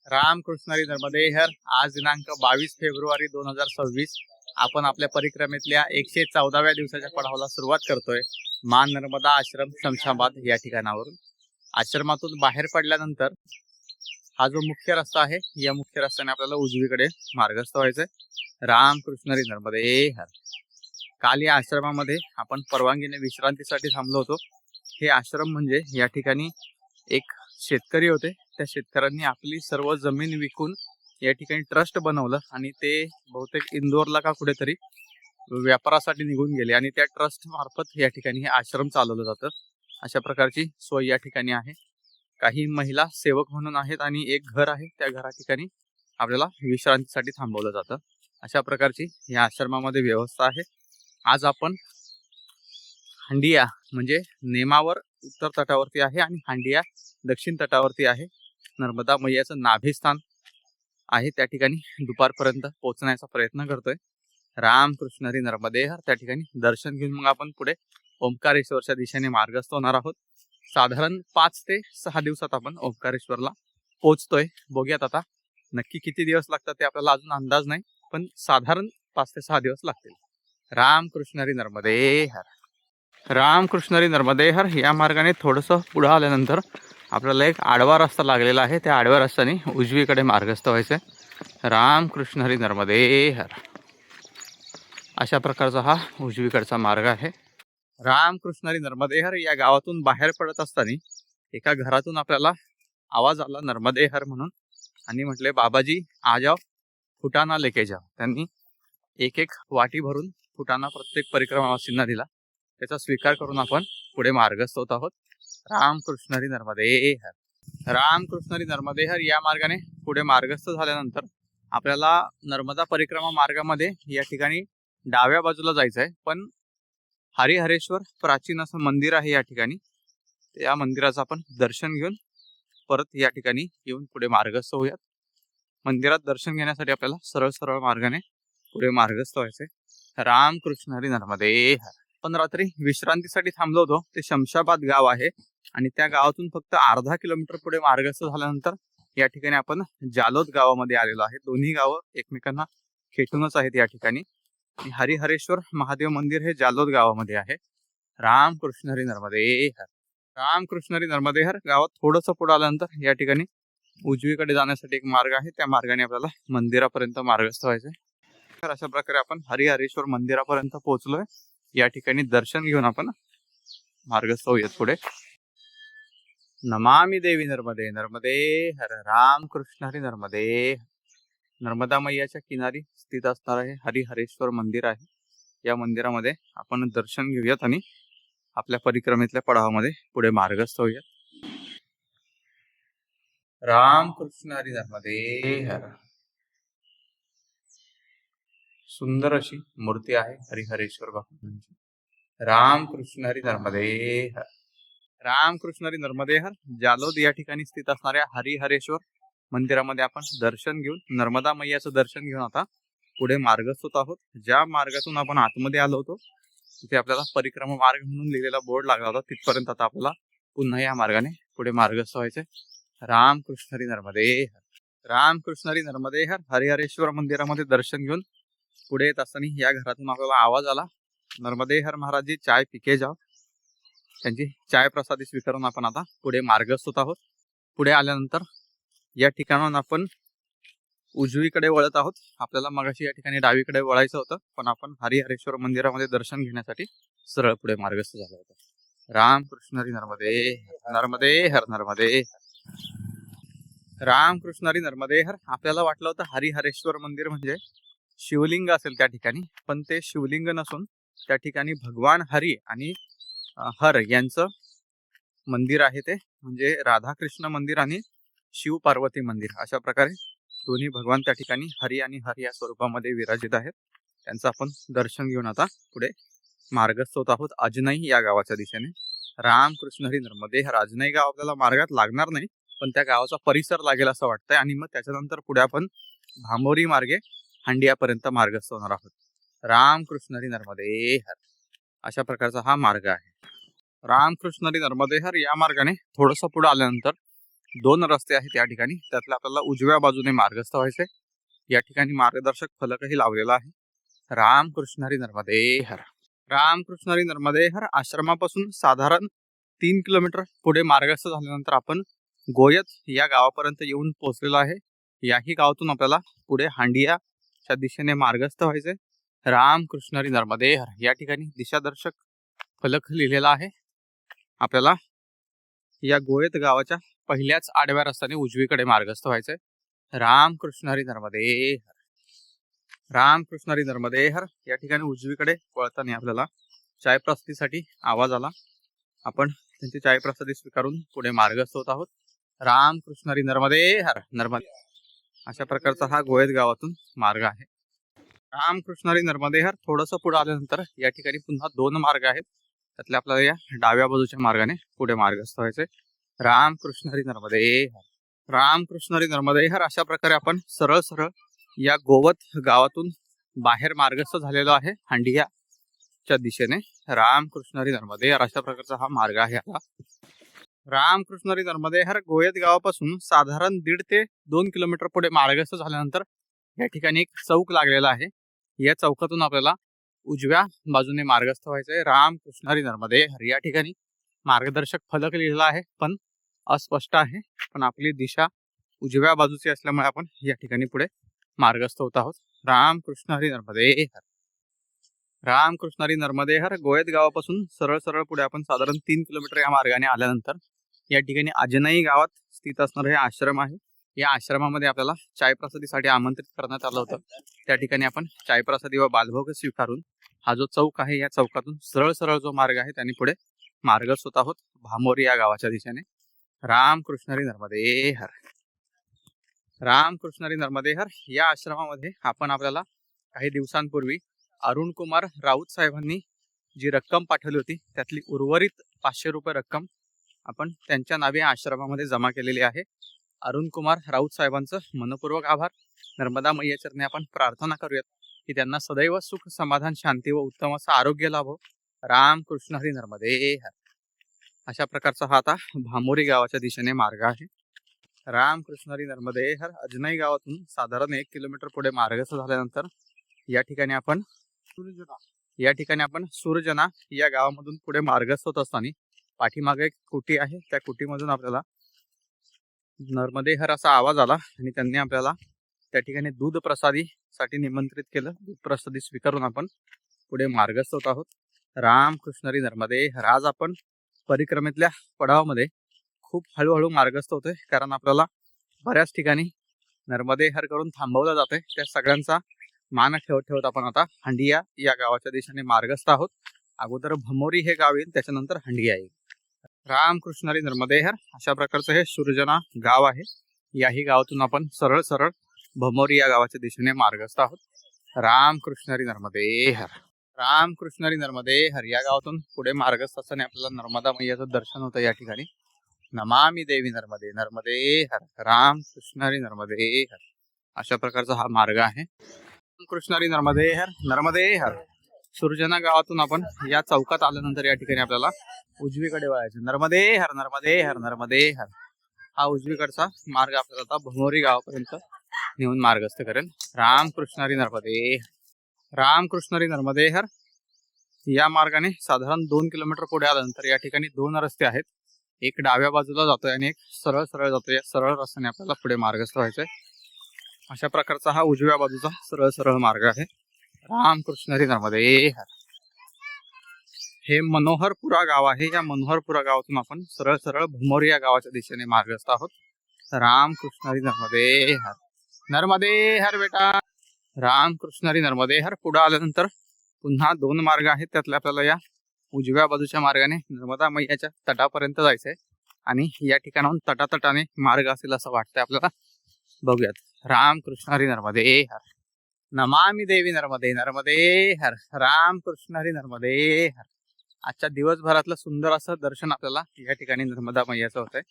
रामकृष्ण हरी नर्मदे हर. आज दिनांक 22 फेब्रुवारी 2026. आपण आपल्या परिक्रमेतल्या 114व्या दिवसाच्या पडावाला सुरुवात करतोय. मान नर्मदा आश्रम शमशाबाद या ठिकाणावरून. आश्रमातून बाहेर पडल्यानंतर हा जो मुख्य रस्ता आहे, या मुख्य रस्त्याने आपल्याला उजवीकडे मार्गस्थ व्हायचंय. रामकृष्ण हरी नर्मदे हर. काल या आश्रमामध्ये आपण परवानगीने विश्रांतीसाठी थांबलो होतो. हे आश्रम म्हणजे या ठिकाणी एक शेतकरी होते. त्या शेतकऱ्यांनी आपली सर्व जमीन विकून या ठिकाणी ट्रस्ट बनवलं आणि ते बहुतेक इंदोरला का कुठेतरी व्यापारासाठी निघून गेले आणि त्या ट्रस्ट मार्फत या ठिकाणी हे आश्रम चालवलं जातं. अशा प्रकारची सोय या ठिकाणी आहे. काही महिला सेवक म्हणून आहेत आणि एक घर आहे. त्या घरा ठिकाणी आपल्याला विश्रांतीसाठी थांबवलं जातं. अशा प्रकारची या आश्रमामध्ये व्यवस्था आहे. आज आपण हांडिया म्हणजे नेमावर उत्तर तटावरती आहे आणि हांडिया दक्षिण तटावरती आहे. नर्मदा मैयाचं नाभिस्थान आहे. त्या ठिकाणी दुपारपर्यंत पोहोचण्याचा प्रयत्न करतोय. रामकृष्ण हरी नर्मदे हर. त्या ठिकाणी दर्शन घेऊन मग आपण पुढे ओंकारेश्वरच्या दिशेने मार्गस्थ होणार आहोत. साधारण 5 ते 6 दिवसात आपण ओंकारेश्वरला पोहोचतोय. बघूयात आता नक्की किती दिवस लागतात ते आपल्याला अजून अंदाज नाही, पण साधारण 5 ते 6 दिवस लागतील. रामकृष्ण हरी नर्मदे हर. रामकृष्ण हरी नर्मदे हर. या मार्गाने थोडंसं पुढे आल्यानंतर आपल्याला एक आडवा रस्ता लागलेला आहे. त्या आडव्या रस्त्याने उजवीकडे मार्गस्थ व्हायचं. रामकृष्ण हरी नर्मदे हर. अशा प्रकारचा हा उजवीकडचा मार्ग आहे. रामकृष्ण हरी नर्मदे हर. या गावातून बाहेर पडत असताना एका घरातून आपल्याला आवाज आला नर्मदे हर म्हणून, आणि म्हटले बाबाजी आ जाओ फुटाना लेके जाओ. त्यांनी एक एक वाटी भरून फुटाना प्रत्येक परिक्रमावासींना दिला. त्याचा स्वीकार करून आपण पुढे मार्गस्थ होत आहोत. रामकृष्ण हरी नर्मदे हर. रामकृष्ण हरी नर्मदे हर. या मार्गाने पुढे मार्गस्थ झाल्यानंतर आपल्याला नर्मदा परिक्रमा मार्गामध्ये या ठिकाणी डाव्या बाजूला जायचं आहे. पण हरिहरेश्वर प्राचीन असं मंदिर आहे या ठिकाणी. या मंदिराचं आपण दर्शन घेऊन परत या ठिकाणी येऊन पुढे मार्गस्थ होऊयात. मंदिरात दर्शन घेण्यासाठी आपल्याला सरळ सरळ मार्गाने पुढे मार्गस्थ व्हायचंय. रामकृष्ण हरी नर्मदे हर. आपण रात्री विश्रांतीसाठी थांबलो होतो. ते शमशाबाद गाव आहे आणि त्या गावातून फक्त अर्धा किलोमीटर पुढे मार्गस्थ झाल्यानंतर या ठिकाणी आपण जालोद गावामध्ये आलेलो आहे. दोन्ही गावं एकमेकांना खेटूनच आहेत या ठिकाणी. हरिहरेश्वर महादेव मंदिर हे जालोद गावामध्ये आहे. रामकृष्ण हरी नर्मदे हर. रामकृष्ण हरी नर्मदे हर. गावात थोडंसं पुढे आल्यानंतर या ठिकाणी उजवीकडे जाण्यासाठी एक मार्ग आहे. त्या मार्गाने आपल्याला मंदिरापर्यंत मार्गस्थ व्हायचंय. तर अशा प्रकारे आपण हरिहरेश्वर मंदिरापर्यंत पोहोचलोय. या ठिकाणी दर्शन घेऊन आपण मार्गस्थ होऊयात पुढे. नमामि देवी नर्मदे नर्मदे हर. रामकृष्ण हरी नर्मदे. नर्मदा मैयाच्या किनारी स्थित असणार आहे हरिहरेश्वर मंदिर आहे. या मंदिरामध्ये आपण दर्शन घेऊयात आणि आपल्या परिक्रमेतल्या पडावामध्ये पुढे मार्गस्थ होऊयात. रामकृष्ण हरी नर्मदे हर. सुंदर अशी मूर्ती आहे हरिहरेश्वर बापूंची. रामकृष्ण हरी नर्मदे हर. रामकृष्ण हरी नर्मदे हर. जालोद या ठिकाणी स्थित असणाऱ्या हरिहरेश्वर मंदिरामध्ये आपण दर्शन घेऊन नर्मदा मैयाचं दर्शन घेऊन आता पुढे मार्गस्थ होत आहोत. ज्या मार्गातून आपण आतमध्ये आलो होतो तिथे आपल्याला परिक्रमा मार्ग म्हणून लिहिलेला बोर्ड लागला होता. तिथपर्यंत आता आपल्याला पुन्हा या मार्गाने पुढे मार्गस्थ व्हायचे. रामकृष्ण हरी नर्मदे हर. रामकृष्ण हरी नर्मदे हर. हरिहरेश्वर मंदिरामध्ये दर्शन घेऊन पुढे येत असताना या घरातून आपल्याला आवाज आला नर्मदे हर महाराज जी चाय पिके जाओ. त्यांची चाय प्रसादी स्वीकारून आपण आता पुढे मार्गस्थ होत आहोत. पुढे आल्यानंतर या ठिकाणाहून आपण उजवीकडे वळत आहोत. आपल्याला मगाशी या ठिकाणी डावीकडे वळायचं होतं, पण आपण हरिहरेश्वर मंदिरामध्ये दर्शन घेण्यासाठी सरळ पुढे मार्गस्थ झालो होतो. रामकृष्ण हरी नर्मदे नर्मदे हर नर्मदे. रामकृष्ण हरी नर्मदे हर. आपल्याला वाटलं होतं हरिहरेश्वर मंदिर म्हणजे शिवलिंग असेल त्या ठिकाणी, पण ते शिवलिंग नसून त्या ठिकाणी भगवान हरी आणि हर यांचं मंदिर आहे. ते म्हणजे राधाकृष्ण मंदिर आणि शिव पार्वती मंदिर. अशा प्रकारे दोन्ही भगवान त्या ठिकाणी हरी आणि हर या स्वरूपामध्ये विराजित आहेत. त्यांचं आपण दर्शन घेऊन आता पुढे मार्गस्थ होत आहोत अजनई या गावाच्या दिशेने. रामकृष्ण हरी नर्मदे हर. अजनई गाव आपल्याला मार्गात लागणार नाही, पण त्या गावाचा परिसर लागेल असं वाटतंय. आणि मग त्याच्यानंतर पुढे आपण भांबोरी मार्गे हांडियापर्यंत मार्गस्थ होणार आहोत. रामकृष्ण हरी नर्मदे हर. अशा प्रकारचा हा मार्ग आहे. रामकृष्ण हरी नर्मदे हर. या मार्गाने थोडंसं पुढे आल्यानंतर दोन रस्ते आहेत या ठिकाणी, त्यातल्या आपल्याला उजव्या बाजूने मार्गस्थ व्हायचे। या ठिकाणी मार्गदर्शक फलकही लावलेला आहे, रामकृष्ण हरी नर्मदे हर। रामकृष्ण हरी नर्मदे हर आश्रमापासून साधारण 3 किलोमीटर पुढे मार्गस्थ झाल्यानंतर आपण गोयत या गावापर्यंत येऊन पोहोचलेलो आहे। याही गावातून आपल्याला पुढे हांडियाच्या दिशेने मार्गस्थ व्हायचे, रामकृष्ण हरी नर्मदे हर। या ठिकाणी दिशादर्शक फलक लिहिलेला आहे। आपल्याला या गोयत गावाच्या पहिल्याच आडव्या रस्त्याने उजवीकडे मार्गस्थ व्हायचे, रामकृष्ण हरी नर्मदे हर। रामकृष्ण हरी नर्मदे हर। या ठिकाणी उजवीकडे वळताना आपल्याला चाय प्रसादीसाठी आवाज आला, आपण त्यांची चाय प्रसादी स्वीकारून पुढे मार्गस्थ होत आहोत, रामकृष्ण हरी नर्मदे हर नर्मदे। अशा प्रकारचा हा गोयत गावातून मार्ग आहे, रामकृष्ण हरी नर्मदे हर। थोडंसं पुढे आल्यानंतर या ठिकाणी पुन्हा दोन मार्ग आहेत, त्यातल्या आपल्याला या डाव्या बाजूच्या मार्गाने पुढे मार्गस्थ व्हायचे, रामकृष्ण हरी नर्मदे हर। रामकृष्ण हरी नर्मदे हर। अशा प्रकारे आपण सरळ सरळ या गोवत गावातून बाहेर मार्गस्थ झालेलो आहे हांडियाच्या दिशेने, रामकृष्ण हरी नर्मदे हर। अशा प्रकारचा हा मार्ग आहे आपला, रामकृष्ण हरी नर्मदे हर। गोयत गावापासून साधारण 1.5 ते 2 किलोमीटर पुढे मार्गस्थ झाल्यानंतर या ठिकाणी एक चौक लागलेला आहे, या चौकातून आपल्याला उजव्या बाजूने मार्गस्थ व्हायचंय, रामकृष्ण हरी नर्मदे हर। या ठिकाणी मार्गदर्शक फलक लिहिलेला आहे पण अस्पष्ट आहे, पण आपली दिशा उजव्या बाजूची असल्यामुळे आपण या ठिकाणी पुढे मार्गस्थ होत आहोत, रामकृष्ण हरी नर्मदे हर। रामकृष्ण हरी नर्मदे हर। गोयत गावापासून सरळ सरळ पुढे आपण साधारण 3 किलोमीटर या मार्गाने आल्यानंतर या ठिकाणी अजनई गावात स्थित असणारे हे आश्रम आहे। या आश्रमामध्ये आपल्याला चाय प्रसादीसाठी आमंत्रित करण्यात आलं होतं, त्या ठिकाणी आपण चाय प्रसादी व बालभोग स्वीकारून हा जो चौक आहे या चौकातून सरळ सरळ जो मार्ग आहे त्याने पुढे मार्गस्थ होत आहोत, भामोरी या गावाच्या दिशेने, रामकृष्ण हरी नर्मदे हर। रामकृष्ण हरी नर्मदे हर। या आश्रमामध्ये आपण आपल्याला काही दिवसांपूर्वी अरुण कुमार राऊत साहेबांनी जी रक्कम पाठवली होती त्यातली उर्वरित 500 रुपये रक्कम आपण त्यांच्या नावे आश्रमामध्ये जमा केलेली आहे। अरुण कुमार राऊत साहेबांचं मनपूर्वक आभार। नर्मदा मैया चरणी आपण प्रार्थना करूयात की त्यांना सदैव सुख समाधान शांती व उत्तम असं आरोग्य लाभो, रामकृष्ण हरी नर्मदे हर। अशा प्रकारचा हा आता भामोरी गावाच्या दिशेने मार्ग आहे, रामकृष्ण हरी नर्मदे हर। अजनई गावातून साधारण 1 किलोमीटर पुढे मार्गस्थ झाल्यानंतर या ठिकाणी आपण सुरजना या गावामधून पुढे मार्गस्थ होत असताना पाठीमागे एक कुटी आहे, त्या कुटीमधून आपल्याला नर्मदे हर असा आवाज आला आणि त्यांनी आपल्याला त्या ठिकाणी दूध प्रसादीसाठी निमंत्रित केलं। दूध प्रसादी स्वीकारून आपण पुढे मार्गस्थ होत आहोत, रामकृष्ण हरी नर्मदे हर। आज आपण परिक्रमेतल्या पडावामध्ये खूप हळूहळू मार्गस्थ होतोय, कारण आपल्याला बऱ्याच ठिकाणी नर्मदे हर करून थांबवलं जातंय, त्या सगळ्यांचा मान ठेवत ठेवत आपण आता हांडिया या गावाच्या दिशेने मार्गस्थ आहोत। अगोदर भमोरी हे गाव येईल, त्याच्यानंतर हांडिया येईल, रामकृष्ण हरी नर्मदे हर। अशा प्रकारचं हे सुरजना गाव आहे, याही गावातून आपण सरळ सरळ भमोरी या गावाच्या दिशेने मार्गस्थ आहोत, रामकृष्ण हरी नर्मदे हर। रामकृष्ण हरी नर्मदे हर। या गावातून पुढे मार्गस्थ असताना आपल्याला नर्मदा मैयाचं दर्शन होतं या ठिकाणी, नमामि देवी नर्मदे नर्मदे हर, रामकृष्ण हरी नर्मदे हर। अशा प्रकारचा हा मार्ग आहे, रामकृष्ण हरी नर्मदे हर नर्मदे हर। सुरजना गावातून आपण या चौकात आल्यानंतर या ठिकाणी आपल्याला उजवीकडे वळायचं, नर्मदे हर नर्मदे हर नर्मदे हर। हा उजवीकडचा मार्ग आपल्याला आता भमोरी गावापर्यंत नेऊन मार्गस्थ करेल, रामकृष्ण हरी नर्मदे हर। रामकृष्ण हरी नर्मदे हर। या मार्गाने साधारण 2 किलोमीटर पुढे आल्यानंतर या ठिकाणी 2 रस्ते आहेत, एक डाव्या बाजूला जातोय आणि एक सरळ सरळ जातोय। या सरळ रस्त्याने आपल्याला पुढे मार्गस्थ व्हायचंय, अशा प्रकारचा हा उजव्या बाजूचा सरळ सरळ मार्ग आहे, रामकृष्ण हरी नर्मदे हर। हे मनोहरपुरा गाव आहे, या मनोहरपुरा गावातून आपण सरळ सरळ भमोरी या गावाच्या दिशेने मार्गस्थ आहोत, रामकृष्ण हरी नर्मदे हर। नर्मदे हर बेटा, रामकृष्ण हरी नर्मदे हर। पुढे आल्यानंतर पुन्हा 2 मार्ग आहेत, त्यातल्या आपल्याला या उजव्या बाजूच्या मार्गाने नर्मदा मैयाच्या तटापर्यंत जायचंय आणि या ठिकाणाहून तटातटाने मार्ग असेल असं वाटतंय आपल्याला, बघूयात, रामकृष्ण हरी नर्मदे हर। नमामि देवी नर्मदे नर्मदे हर, रामकृष्ण हरी नर्मदे हर। आजच्या दिवसभरातलं सुंदर असं दर्शन आपल्याला या ठिकाणी नर्मदा मैयाचं होतंय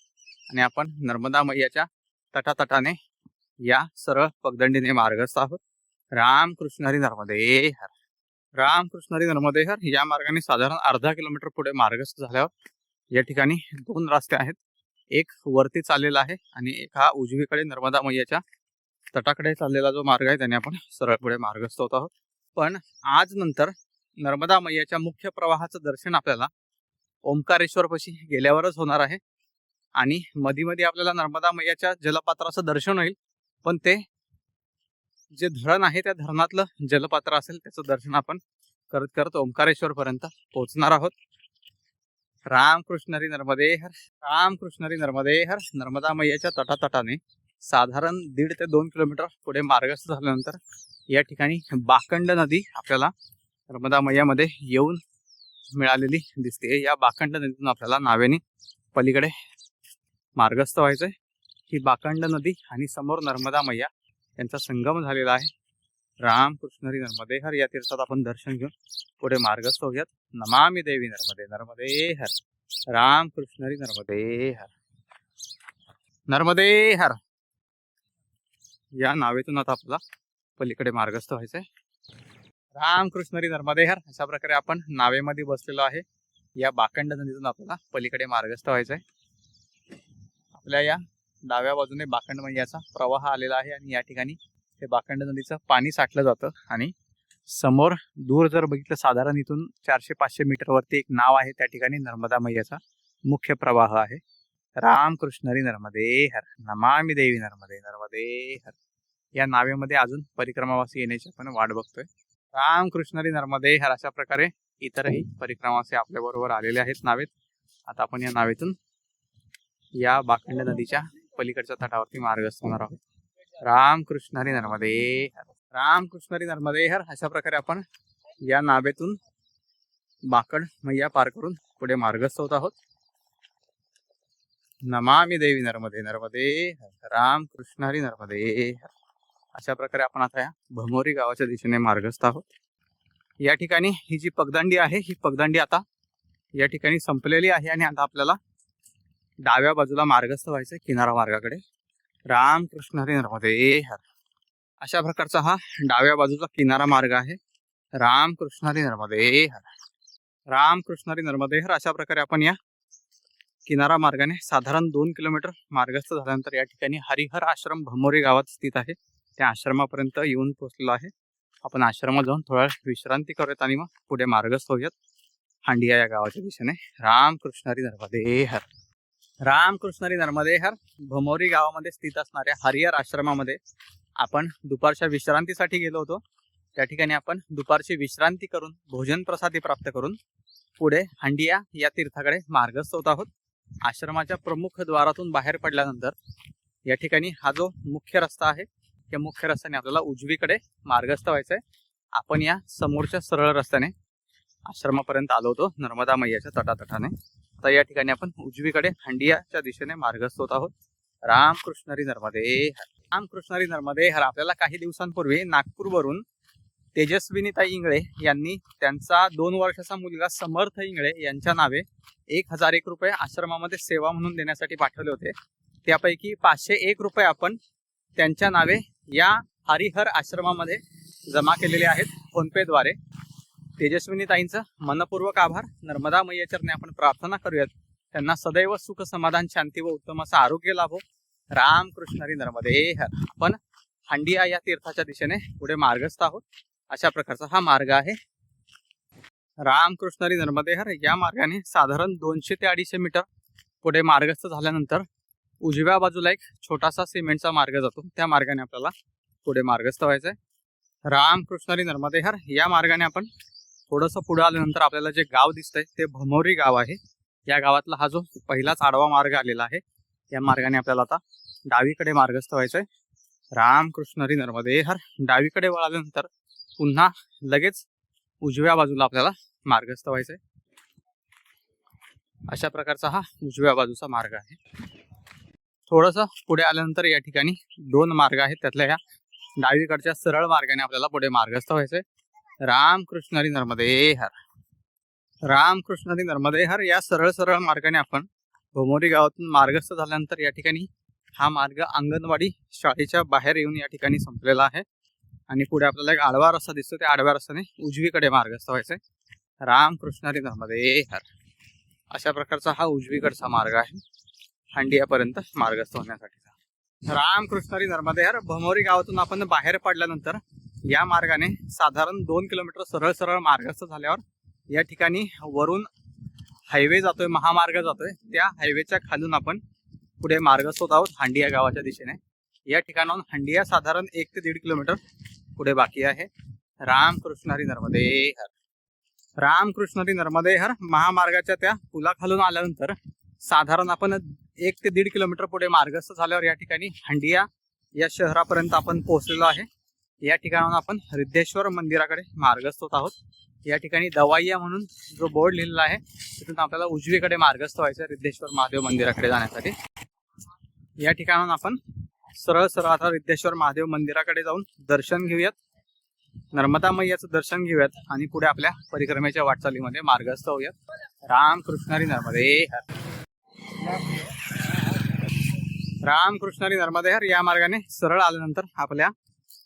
आणि आपण नर्मदा मैयाच्या तटातटाने या सरळ पगदंडीने मार्गस्थ आहोत, रामकृष्ण हरी नर्मदे हर। रामकृष्ण हरी नर्मदे हर। या मार्गाने साधारण अर्धा किलोमीटर पुढे मार्गस्थ झाल्यावर या ठिकाणी 2 रस्ते आहेत, एक वरती चाललेला आहे आणि एक हा उजवीकडे नर्मदा मैयाच्या तटाकडे चाललेला जो मार्ग आहे त्याने आपण सरळ पुढे मार्गस्थ होत आहोत. पण आज नंतर नर्मदा मैयाच्या मुख्य प्रवाहाचं दर्शन आपल्याला ओंकारेश्वर पाशी गेल्यावरच होणार आहे आणि मध्ये मध्ये आपल्याला नर्मदा मैयाच्या जलपात्राचं दर्शन होईल, पण ते जे धरण आहे त्या धरणातलं जलपात्र असेल त्याचं दर्शन आपण करत करत ओंकारेश्वर पर्यंत पोहोचणार आहोत. रामकृष्ण हरी नर्मदे हर, रामकृष्ण हरी नर्मदे हर. नर्मदा मैयाच्या तटातटाने साधारण 1.5 ते 2 किलोमीटर पुढे मार्गस्थ झाल्यानंतर या ठिकाणी बाकंड नदी आपल्याला नर्मदा मैयामध्ये येऊन मिळालेली दिसते. या बाकंड नदीतून आपल्याला नावेने पलीकडे मार्गस्थ व्हायचंय. ही बाकंड नदी आणि समोर नर्मदा मैया यांचा संगम झालेला आहे. रामकृष्ण हरी नर्मदे हर या तीर्थात आपण दर्शन घेऊन पुढे मार्गस्थ होऊयात. नमामि देवी नर्मदे नर्मदे हर. रामकृष्ण हरी नर्मदे हर, नर्मदे हर. या नावेतून आता आपल्याला पलीकडे मार्गस्थ व्हायचंय. रामकृष्ण हरी नर्मदे हर. अशा प्रकारे आपण नावेमध्ये बसलेलो आहे. या बाकंड नदीतून आपल्याला पलीकडे मार्गस्थ व्हायचंय. आपल्या या डाव्या बाजूने बाकंड मैयाचा प्रवाह आलेला आहे आणि या ठिकाणी हे बाकंड नदीचं पाणी साठलं जातं आणि समोर दूर जर बघितलं साधारण इथून 400-500 मीटर वरती एक नाव आहे, त्या ठिकाणी नर्मदा मैयाचा मुख्य प्रवाह आहे. रामकृष्ण हरी नर्मदे हर. नमामि देवी नर्मदे नर्मदे हर. या नावेमध्ये अजून परिक्रमावासी येण्याची आपण वाट बघतोय. रामकृष्ण हरी नर्मदे हर. अशा प्रकारे इतरही परिक्रमावासी आपल्या बरोबर आलेले आहेत नावेत. आता आपण या नावेतून या बाकंड नदीच्या पलीकडच्या तटावरती मार्गस्थ होणार आहोत. रामकृष्ण हरी नर्मदे हर. रामकृष्ण हरी नर्मदे हर. अशा प्रकारे आपण या नावेतून बाकंड मैया पार करून पुढे मार्गस्थ होत आहोत. नमामि देवी नर्मदे नर्मदे हर. रामकृष्ण हरी नर्मदे हर. अशा प्रकारे आपण आता या भमोरी गावाच्या दिशेने मार्गस्थ आहोत. या ठिकाणी ही जी पगदंडी आहे, ही पगदंडी आता या ठिकाणी संपलेली आहे आणि आता आपल्याला डाव्या बाजूला मार्गस्थ व्हायचंय किनारा मार्गाकडे. रामकृष्ण हरी नर्मदे हर. अशा प्रकारचा हा डाव्या बाजूचा किनारा मार्ग आहे. रामकृष्ण हरी नर्मदे हर. रामकृष्ण हरी नर्मदे हर. अशा प्रकारे आपण या किनारा मार्गाने साधारण 2 किलोमीटर मार्गस्थ झाल्यानंतर या ठिकाणी हरिहर आश्रम भमोरी गावात स्थित आहे. त्या आश्रमापर्यंत येऊन पोहोचलेलो आहे. आपण आश्रमात जाऊन थोडा विश्रांती करूयात आणि मग पुढे मार्गस्थ होऊयात हांडिया या गावाच्या दिशेने. रामकृष्ण हरी नर्मदे हर. रामकृष्ण हरी नर्मदे हर. भमोरी गावामध्ये स्थित असणाऱ्या हरिहर आश्रमामध्ये आपण दुपारच्या विश्रांतीसाठी गेलो होतो. त्या ठिकाणी आपण दुपारची विश्रांती करून भोजन प्रसादी प्राप्त करून पुढे हांडिया या तीर्थाकडे मार्गस्थ होत आहोत. आश्रमाच्या प्रमुख द्वारातून बाहेर पडल्यानंतर या ठिकाणी हा जो मुख्य रस्ता आहे, त्या मुख्य रस्त्याने आपल्याला उजवीकडे मार्गस्थ व्हायचंय. आपण या समोरच्या सरळ रस्त्याने आश्रमापर्यंत आलो होतो नर्मदा मैयाच्या तटातटाने. आता या ठिकाणी आपण उजवीकडे हांडियाच्या दिशेने मार्गस्थ होत आहोत. रामकृष्ण हरी नर्मदे हर. रामकृष्ण हरी नर्मदे हर. आपल्याला काही दिवसांपूर्वी नागपूरवरून तेजस्विनीताई इंगळे यांनी त्यांचा 2 वर्षाचा मुलगा समर्थ इंगळे यांच्या नावे 1001 रुपये आश्रमामध्ये सेवा म्हणून देण्यासाठी पाठवले होते. त्यापैकी 501 रुपये आपण त्यांच्या नावे या हरिहर आश्रमामध्ये जमा केलेले आहेत फोनपेद्वारे. तेजस्विनीताईंचं मनपूर्वक आभार. नर्मदा मैयाचरणी आपण प्रार्थना करूयात त्यांना सदैव सुख समाधान शांती व उत्तम असं आरोग्य लाभो. रामकृष्ण हरी नर्मदे हर. आपण हांडिया या तीर्थाच्या दिशेने पुढे मार्गस्थ आहोत. अशा प्रकारचा हा मार्ग आहे. रामकृष्ण हरी नर्मदे हर. या मार्गाने साधारण 200 ते 250 मीटर पुढे मार्गस्थ झाल्यानंतर उजव्या बाजूला एक छोटासा सिमेंटचा मार्ग जातो. त्या मार्गाने आपल्याला पुढे मार्गस्थ व्हायचंय. रामकृष्ण हरी नर्मदे हर. या मार्गाने आपण थोडंसं पुढे आल्यानंतर आपल्याला जे गाव दिसतंय ते भमोरी गाव आहे. या गावातला हा जो पहिलाच आडवा मार्ग आलेला आहे, या मार्गाने आपल्याला आता डावीकडे मार्गस्थ व्हायचंय. रामकृष्ण हरी नर्मदे हर. डावीकडे वळाल्यानंतर पुन्हा लगेच उजव्या बाजूला आपल्याला मार्गस्थ व्हायचंय. अशा प्रकारचा हा उजव्या बाजूचा मार्ग आहे. थोडंसं पुढे आल्यानंतर या ठिकाणी 2 मार्ग आहेत. त्यातल्या या डावीकडच्या सरळ मार्गाने आपल्याला पुढे मार्गस्थ व्हायचंय. रामकृष्ण हरी नर्मदे हर. रामकृष्ण हरी नर्मदे हर. या सरळ मार्गाने आपण भमोरी गावातून मार्गस्थ झाल्यानंतर या ठिकाणी हा मार्ग अंगणवाडी शाळेच्या बाहेर येऊन या ठिकाणी संपलेला आहे आणि पुढे आपल्याला एक आडवा रस्ता दिसतो. त्या आडव्या रस्त्याने उजवीकडे मार्गस्थ व्हायचंय. रामकृष्ण हरी नर्मदे हर. अशा प्रकारचा हा उजवीकडचा मार्ग आहे. हंडियापर्यंत मार्गस्थ होण्यासाठीचा। रामकृष्ण नर्मदे हर भमोरी गावातून आपण बाहेर पडल्यानंतर या मार्गाने साधारण 2 किलोमीटर सरळ सरळ मार्गस्थ झाल्यावर या ठिकाणी वरून हायवे जातोय, महामार्ग जातोय। त्या हायवेच्या खालून आपण पुढे मार्गस्थ होत आहोत हंडिया गावाच्या दिशेने। या ठिकाणाहून हंडिया साधारण 1 ते 1.5 किलोमीटर पुढे बाकी आहे। रामकृष्ण हरी नर्मदे हर। रामकृष्ण नर्मदे हर महामार्गाच्या त्या पुलाखालून आल्यानंतर साधारण आपण 1 ते 1.5 किलोमीटर पुढे मार्गस्थ झाल्यावर या ठिकाणी हंडिया या शहरापर्यंत आपण पोहोचलेलो आहे। या ठिकाणाहून आपण रिद्धेश्वर मंदिराकडे मार्गस्थ होत आहोत। या ठिकाणी दवाईया म्हणून जो बोर्ड लिहिलेला आहे तिथून आपल्याला उजवीकडे मार्गस्थ व्हायचं रिद्धेश्वर महादेव मंदिराकडे जाण्यासाठी। या ठिकाणाहून आपण सरळ सरळ आता रिद्धेश्वर महादेव मंदिराकडे जाऊन दर्शन घेऊयात, नर्मदा मैयाचं दर्शन घेऊयात आणि पुढे आपल्या परिक्रमेच्या वाटचालीमध्ये मार्गस्थ होऊयात। रामकृष्ण हरी नर्मदे हर। रामकृष्ण हरी नर्मदे हर। या मार्गाने सरळ आल्यानंतर आपल्या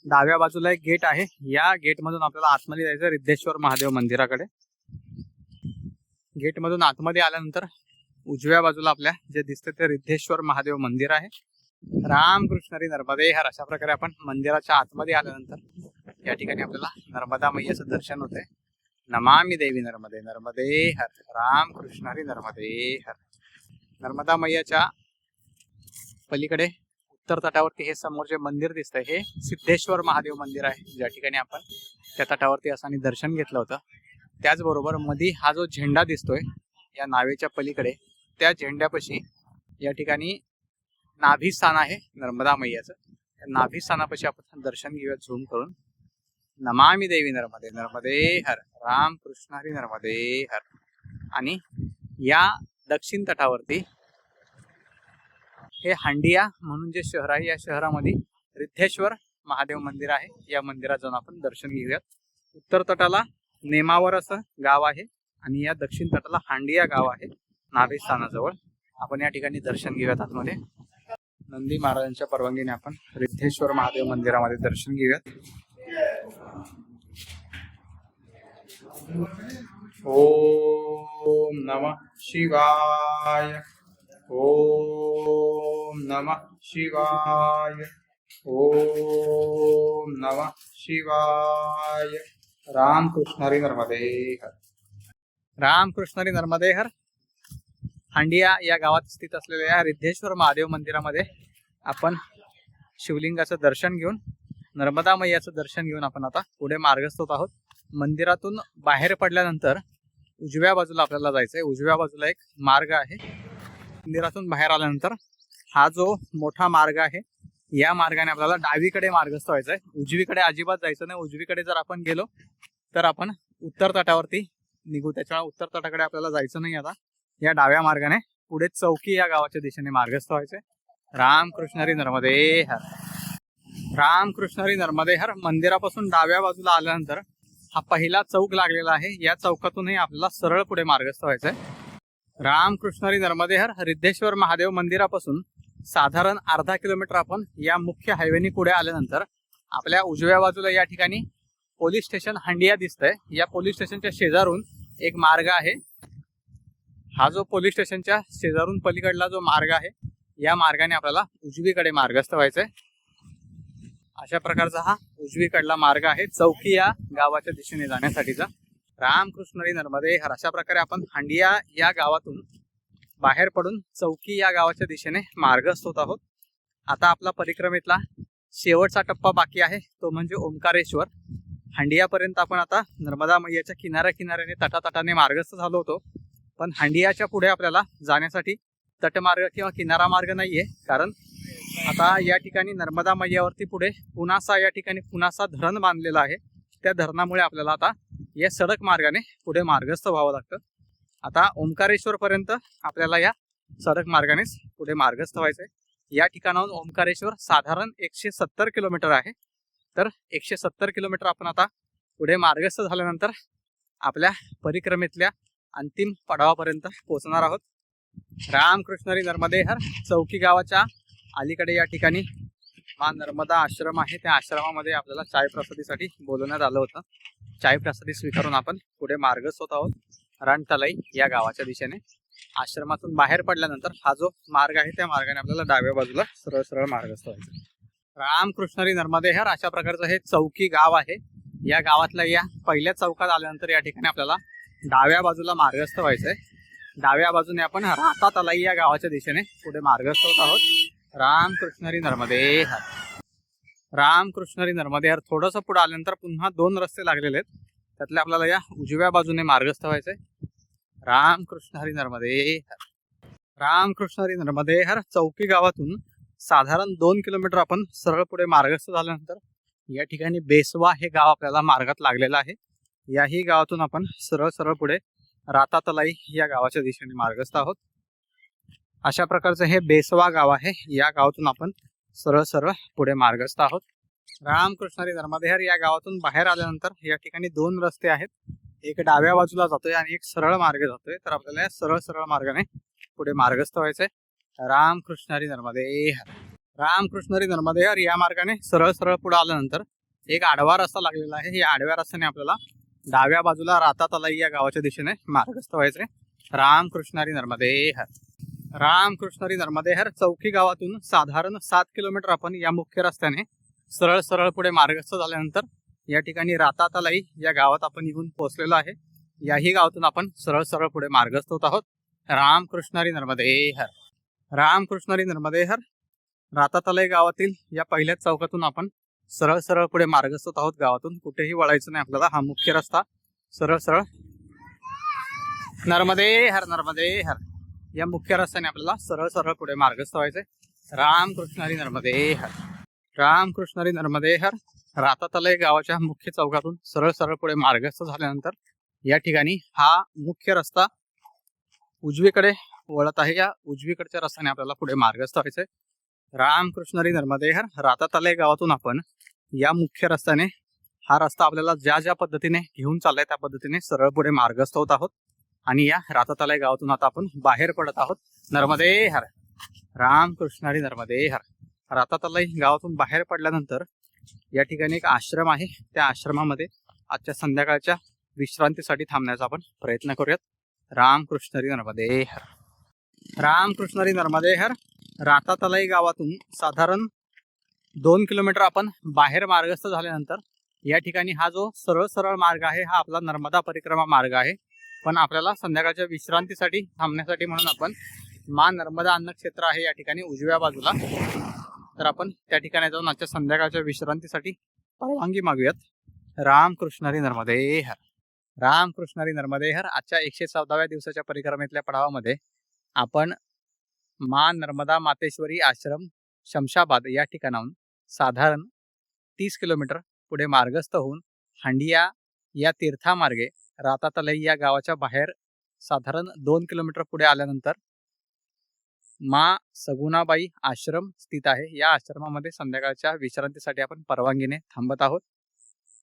डाव्या बाजूला एक गेट आहे। या गेट मधून आपल्याला आतमध्ये जायचं रिद्धेश्वर महादेव मंदिराकडे। गेट मधून आतमध्ये आल्यानंतर उजव्या बाजूला आपल्या जे दिसते ते रिद्धेश्वर महादेव मंदिर आहे। रामकृष्ण हरी नर्मदे हर। अशा प्रकारे आपण मंदिराच्या आतमध्ये आल्यानंतर या ठिकाणी आपल्याला नर्मदा मैयाचं दर्शन होते। नमामि देवी नर्मदे नर्मदे हर। रामकृष्ण हरी नर्मदे हर। नर्मदा मैयाच्या पलीकडे उत्तर तटावरती हे समोर जे मंदिर दिसतंय हे सिद्धेश्वर महादेव मंदिर आहे, ज्या ठिकाणी आपण त्या तटावरती असताना दर्शन घेतलं होतं। त्याचबरोबर मध्ये हा जो झेंडा दिसतोय या नावेच्या पलीकडे, त्या झेंड्यापाशी या ठिकाणी नाभिस्थान आहे नर्मदा मैयाचं। नाभिस्थानापाशी आपण दर्शन घेऊया झूम करून। नमामि देवी नर्मदे नर्मदे हर। रामकृष्ण हरी नर्मदे हर। आणि या दक्षिण तटावरती हे हंडिया म्हणून जे शहर आहे, या शहरामध्ये रिद्धेश्वर महादेव मंदिर आहे। या मंदिरात जाऊन आपण दर्शन घेऊयात। उत्तर तटाला नेमावर असं गाव आहे आणि या दक्षिण तटाला हंडिया गाव आहे नाभिस्थानाजवळ। आपण या ठिकाणी दर्शन घेऊयात आतमध्ये। नंदी महाराजांच्या परवानगीने आपण रिद्धेश्वर महादेव मंदिरामध्ये दर्शन घेऊयात। ओम नमः शिवाय। ओम नमः शिवाय। ओम नमः शिवाय। रामकृष्ण हरी नर्मदे हर। रामकृष्ण हरी नर्मदे हर। हंडिया या गावात स्थित असलेल्या या रिद्धेश्वर महादेव मंदिरामध्ये आपण शिवलिंगाचं दर्शन घेऊन नर्मदा मैयाचं दर्शन घेऊन आपण आता पुढे मार्गस्थ होत आहोत। मंदिरातून बाहेर पडल्यानंतर उजव्या बाजूला आपल्याला जायचंय। उजव्या बाजूला एक मार्ग आहे। मंदिरातून बाहेर आल्यानंतर हा जो मोठा मार्ग आहे या मार्गाने आपल्याला डावीकडे मार्गस्थ व्हायचंय। उजवीकडे अजिबात जायचं नाही। उजवीकडे जर आपण गेलो तर आपण उत्तर तटावरती निघू, त्याच्यामुळे उत्तर तटाकडे आपल्याला जायचं नाही। आता या डाव्या मार्गाने पुढे चौकी या गावाच्या दिशेने मार्गस्थ व्हायचंय। रामकृष्ण हरी नर्मदे हर। रामकृष्ण हरी नर्मदे हर। मंदिरापासून डाव्या बाजूला आल्यानंतर हा पहिला चौक लागलेला आहे। या चौकातूनही आपल्याला सरळ पुढे मार्गस्थ व्हायचंय। रामकृष्ण हरी नर्मदे हर। रिद्धेश्वर महादेव मंदिरापासून साधारण अर्धा किलोमीटर आपण या मुख्य हायवेने पुढे आल्यानंतर आपल्या उजव्या बाजूला या ठिकाणी पोलीस स्टेशन हंडिया दिसतंय। या पोलीस स्टेशनच्या शेजारून एक मार्ग आहे। हा जो पोलीस स्टेशनच्या शेजारून पलीकडला जो मार्ग आहे या मार्गाने आपल्याला उजवीकडे मार्गस्थ व्हायचंय। अशा प्रकारचा हा उजवीकडला मार्ग आहे चौकी या गावाच्या दिशेने जाण्यासाठीचा। रामकृष्ण हरी नर्मदे हर। अशा प्रकारे आपण हंडिया या गावातून बाहेर पडून चौकी या गावाच्या दिशेने मार्गस्थ होत आहोत। आता आपला परिक्रमेतला शेवटचा टप्पा बाकी आहे, तो म्हणजे ओंकारेश्वर। हंडियापर्यंत आपण आता नर्मदा मैयाच्या किनाऱ्याने तटातटाने मार्गस्थ झालो होतो, पण हंडियाच्या पुढे आपल्याला जाण्यासाठी तटमार्ग किंवा किनारा मार्ग नाहीये। कारण आता या ठिकाणी नर्मदा मैयावरती पुढे पुनासा या ठिकाणी पुनासा धरण बांधलेलं आहे। त्या धरणामुळे आपल्याला आता या सडक मार्गाने पुढे मार्गस्थ व्हावं लागतं। आता ओंकारेश्वर पर्यंत आपल्याला या सडक मार्गानेच पुढे मार्गस्थ व्हायचंय। या ठिकाणाहून ओंकारेश्वर साधारण 170 किलोमीटर आहे। तर 170 किलोमीटर आपण आता पुढे मार्गस्थ झाल्यानंतर आपल्या परिक्रमेतल्या अंतिम पडावापर्यंत पोहोचणार आहोत। रामकृष्ण हरी नर्मदे हर। चौकी गावाच्या अलीकडे या ठिकाणी मां नर्मदा आश्रम आहे। त्या आश्रमामध्ये आपल्याला चाय प्रसादीसाठी बोलवण्यात आलं होतं। चाय प्रसादी स्वीकारून आपण पुढे मार्गस्थ होत आहोत रणतलाई या गावाच्या दिशेने। आश्रमातून बाहेर पडल्यानंतर हा जो मार्ग आहे त्या मार्गाने आपल्याला डाव्या बाजूला सरळ सरळ मार्गस्थ व्हायचं. रामकृष्णरी नर्मदे हर अशा प्रकारचं हे चौकी गाव आहे. या गावातल्या या पहिल्या चौकात आल्यानंतर या ठिकाणी आपल्याला डाव्या बाजूला मार्गस्थ व्हायचंय. डाव्या बाजूने आपण राता तलाई या गावाच्या दिशेने पुढे मार्गस्थ होत आहोत. रामकृष्णरी नर्मदे हर. रामकृष्णरी नर्मदे हर. थोडंसं पुढे आल्यानंतर पुन्हा 2 रस्ते लागलेले आहेत. त्यातले आपल्याला या उजव्या बाजूने मार्गस्थ व्हायचंय. रामकृष्ण हरी नर्मदे हर. रामकृष्ण हरी नर्मदे हर. चौकी गावातून साधारण 2 किलोमीटर आपण सरळ पुढे मार्गस्थ झाल्यानंतर या ठिकाणी बेसवा हे गाव आपल्याला मार्गात लागलेलं आहे. याही गावातून आपण सरळ सरळ पुढे राता तलाई या गावाच्या दिशेने मार्गस्थ आहोत. अशा प्रकारचं हे बेसवा गाव आहे. या गावातून आपण सरळ सरळ पुढे मार्गस्थ आहोत. रामकृष्ण हरी नर्मदे हर. या गावातून बाहेर आल्यानंतर या ठिकाणी 2 रस्ते आहेत. एक डाव्या बाजूला जातोय आणि एक सरळ मार्ग जातोय. तर आपल्याला या सरळ सरळ मार्गाने पुढे मार्गस्थ व्हायचंय. रामकृष्ण हरी नर्मदे हर. रामकृष्ण हरी नर्मदे हर. या मार्गाने सरळ सरळ पुढे आल्यानंतर एक आडवा रस्ता लागलेला आहे. या आडव्या रस्त्याने आपल्याला डाव्या बाजूला राता तलाई या गावाच्या दिशेने मार्गस्थ व्हायचंय. रामकृष्ण हरी नर्मदे हर. रामकृष्ण हरी नर्मदे हर. चौकी गावातून साधारण 7 किलोमीटर आपण या मुख्य रस्त्याने सरळ सरळ पुढे मार्गस्थ झाल्यानंतर या ठिकाणी राता तलाई या गावात आपण येऊन पोहोचलेलो आहे. याही गावातून आपण सरळ सरळ पुढे मार्गस्थ होत आहोत. रामकृष्ण हरी नर्मदे हर. रामकृष्ण हरी नर्मदे हर. राता तलाई गावातील या पहिल्याच चौकातून आपण सरळ सरळ पुढे मार्गस्थ होत आहोत. गावातून कुठेही वळायचं नाही आपल्याला. हा मुख्य रस्ता सरळ सरळ नर्मदे हर नर्मदे हर या मुख्य रस्त्याने आपल्याला सरळ सरळ पुढे मार्गस्थ व्हायचंय. रामकृष्ण हरी नर्मदे हर. रामकृष्ण हरी नर्मदे हर. राता तलाई गावाच्या मुख्य चौकातून सरळ सरळ पुढे मार्गस्थ झाल्यानंतर या ठिकाणी हा मुख्य रस्ता उजवीकडे वळत आहे. या उजवीकडच्या रस्त्याने आपल्याला पुढे मार्गस्थ व्हायचंय. रामकृष्ण हरी नर्मदे हर. राता तलाई गावातून आपण या मुख्य रस्त्याने हा रस्ता आपल्याला ज्या ज्या पद्धतीने घेऊन चाललाय त्या पद्धतीने सरळ पुढे मार्गस्थ होत आहोत. आणि या राता तलाई गावातून आता आपण बाहेर पडत आहोत. नर्मदे हर. रामकृष्ण हरी नर्मदे हर. राता तलाई गावातून बाहेर पडल्यानंतर या ठिकाणी एक आश्रम आहे. त्या आश्रमामध्ये आजच्या संध्याकाळच्या विश्रांतीसाठी थांबण्याचा आपण प्रयत्न करूयात. रामकृष्ण हरी नर्मदे हर. रामकृष्ण हरी नर्मदे हर. राता तलाई गावातून साधारण 2 किलोमीटर आपण बाहेर मार्गस्थ झाल्यानंतर या ठिकाणी हा जो सरळ सरळ मार्ग आहे हा आपला नर्मदा परिक्रमा मार्ग आहे. पण आपल्याला संध्याकाळच्या विश्रांतीसाठी थांबण्यासाठी म्हणून आपण मा नर्मदा अन्न क्षेत्र आहे या ठिकाणी उजव्या बाजूला. तर आपण त्या ठिकाणी जाऊन आजच्या संध्याकाळच्या विश्रांतीसाठी परवानगी मागूयात. रामकृष्ण हरी नर्मदे हर. रामकृष्ण हरी नर्मदे हर. आजच्या 114व्या दिवसाच्या परिक्रमेतल्या पडावामध्ये आपण मा नर्मदा मातेश्वरी आश्रम शमशाबाद या ठिकाणाहून साधारण 30 किलोमीटर पुढे मार्गस्थ होऊन हांडिया या तीर्थामार्गे राता तलाई या गावाच्या बाहेर साधारण 2 किलोमीटर पुढे आल्यानंतर मा सगुणाबाई आश्रम स्थित आहे. या आश्रमामध्ये संध्याकाळच्या विश्रांतीसाठी आपण परवानगीने थांबत आहोत.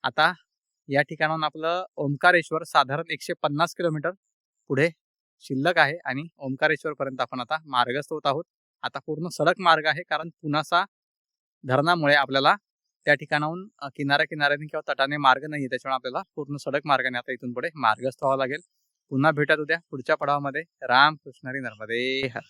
आता या ठिकाणाहून आपलं ओंकारेश्वर साधारण 150 किलोमीटर पुढे शिल्लक आहे आणि ओंकारेश्वर पर्यंत आपण आता मार्गस्थ होत आहोत. आता पूर्ण सडक मार्ग आहे कारण पुनासा धरणामुळे आपल्याला त्या ठिकाणाहून किनाऱ्याने किंवा तटाने मार्ग नाही. त्याच्यामुळे आपल्याला पूर्ण सडक मार्गाने आता इथून पुढे मार्गस्थ व्हावं लागेल. पुन्हा भेटत उद्या पुढच्या पडावामध्ये. रामकृष्ण हरी नर्मदे हर.